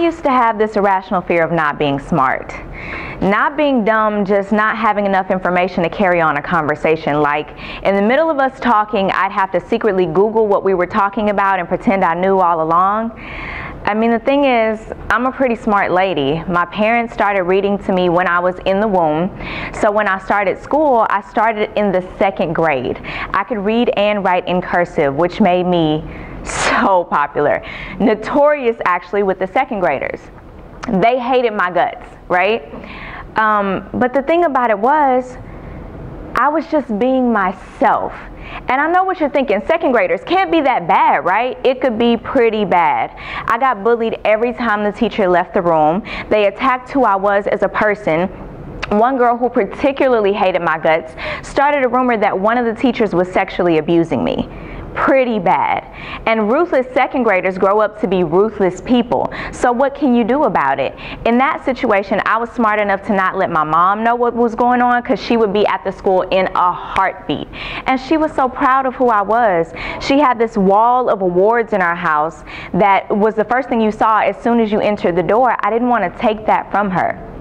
used to have this irrational fear of not being smart. Not being dumb, just not having enough information to carry on a conversation. Like, in the middle of us talking, I'd have to secretly Google what we were talking about and pretend I knew all along. I mean, the thing is, I'm a pretty smart lady. My parents started reading to me when I was in the womb. So when I started school, I started in the 2nd grade. I could read and write in cursive, which made me so popular. Notorious, actually, with the 2nd graders. They hated my guts, right? But the thing about it was, I was just being myself. And I know what you're thinking, 2nd graders can't be that bad, right? It could be pretty bad. I got bullied every time the teacher left the room. They attacked who I was as a person. One girl who particularly hated my guts started a rumor that one of the teachers was sexually abusing me. Pretty bad. And ruthless 2nd graders grow up to be ruthless people. So what can you do about it? In that situation, I was smart enough to not let my mom know what was going on, because she would be at the school in a heartbeat. And she was so proud of who I was. She had this wall of awards in our house that was the first thing you saw as soon as you entered the door. I didn't want to take that from her.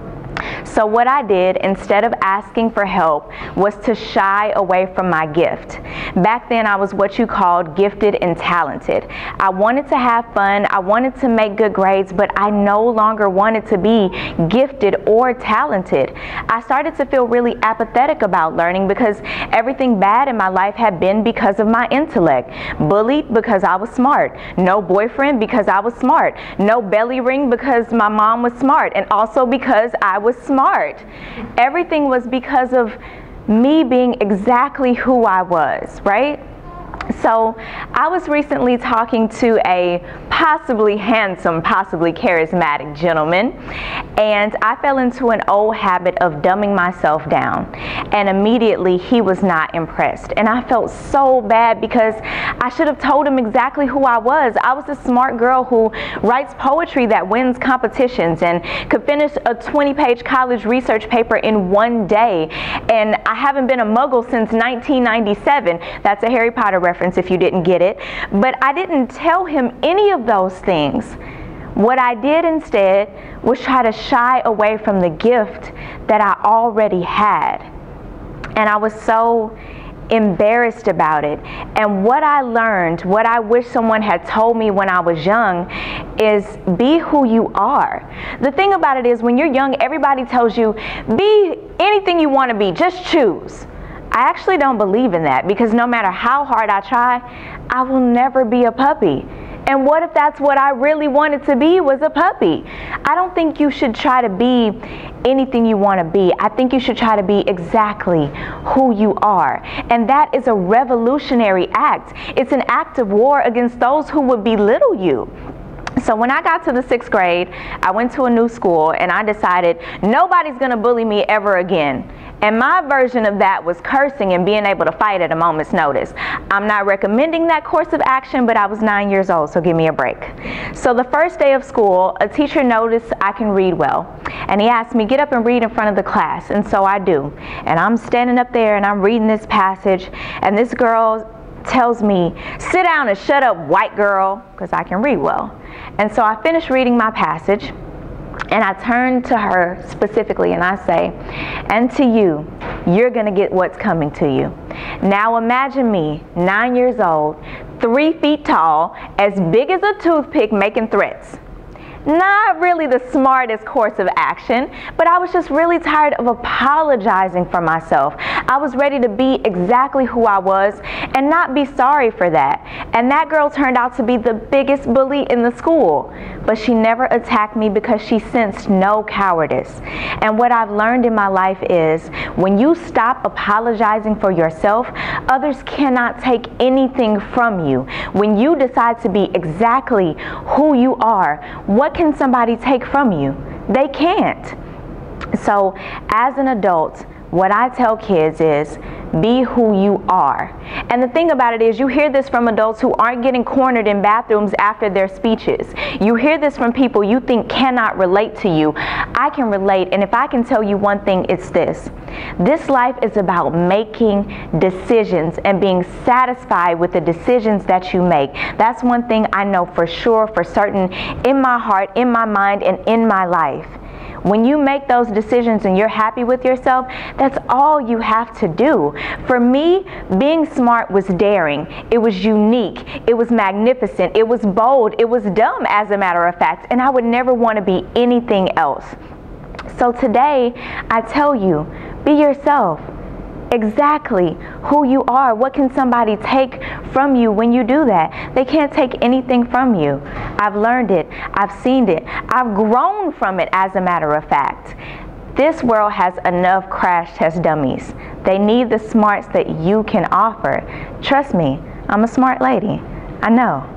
So what I did, instead of asking for help, was to shy away from my gift. Back then, I was what you called gifted and talented. I wanted to have fun, I wanted to make good grades, but I no longer wanted to be gifted or talented. I started to feel really apathetic about learning because everything bad in my life had been because of my intellect. Bullied because I was smart. No boyfriend because I was smart. No belly ring because my mom was smart, and also because I was smart. Everything was because of me being exactly who I was, right? So I was recently talking to a possibly handsome, possibly charismatic gentleman, and I fell into an old habit of dumbing myself down, and immediately he was not impressed. And I felt so bad because I should have told him exactly who I was. I was a smart girl who writes poetry that wins competitions and could finish a 20-page college research paper in one day, and I haven't been a muggle since 1997. That's a Harry Potter reference if you didn't get it. But I didn't tell him any of those things. What I did instead was try to shy away from the gift that I already had. And I was so embarrassed about it. And what I learned, what I wish someone had told me when I was young, is be who you are. The thing about it is, when you're young, everybody tells you, be anything you want to be, just choose. I actually don't believe in that, because no matter how hard I try, I will never be a puppy. And what if that's what I really wanted to be, was a puppy? I don't think you should try to be anything you want to be. I think you should try to be exactly who you are. And that is a revolutionary act. It's an act of war against those who would belittle you. So when I got to the 6th grade, I went to a new school and I decided nobody's going to bully me ever again. And my version of that was cursing and being able to fight at a moment's notice. I'm not recommending that course of action, but I was 9 years old, so give me a break. So the first day of school, a teacher noticed I can read well. And he asked me, get up and read in front of the class. And so I do. And I'm standing up there and I'm reading this passage. And this girl tells me, sit down and shut up, white girl, because I can read well. And so I finished reading my passage. And I turn to her specifically and I say, and to you, you're going to get what's coming to you. Now imagine me, 9 years old, 3 feet tall, as big as a toothpick, making threats. Not really the smartest course of action, but I was just really tired of apologizing for myself. I was ready to be exactly who I was and not be sorry for that. And that girl turned out to be the biggest bully in the school. But she never attacked me because she sensed no cowardice. And what I've learned in my life is, when you stop apologizing for yourself, others cannot take anything from you. When you decide to be exactly who you are, what can somebody take from you? They can't. So as an adult, what I tell kids is, Be who you are. And the thing about it is, you hear this from adults who aren't getting cornered in bathrooms after their speeches. You hear this from people you think cannot relate to you. I can relate, and if I can tell you one thing, it's this. This life is about making decisions and being satisfied with the decisions that you make. That's one thing I know for sure, for certain, in my heart, in my mind, and in my life. When you make those decisions and you're happy with yourself, that's all you have to do. For me, being smart was daring. It was unique. It was magnificent. It was bold. It was dumb, as a matter of fact. And I would never want to be anything else. So today, I tell you, be yourself. Exactly who you are. What can somebody take from you when you do that? They can't take anything from you. I've learned it. I've seen it. I've grown from it, as a matter of fact. This world has enough crash test dummies. They need the smarts that you can offer. Trust me, I'm a smart lady. I know.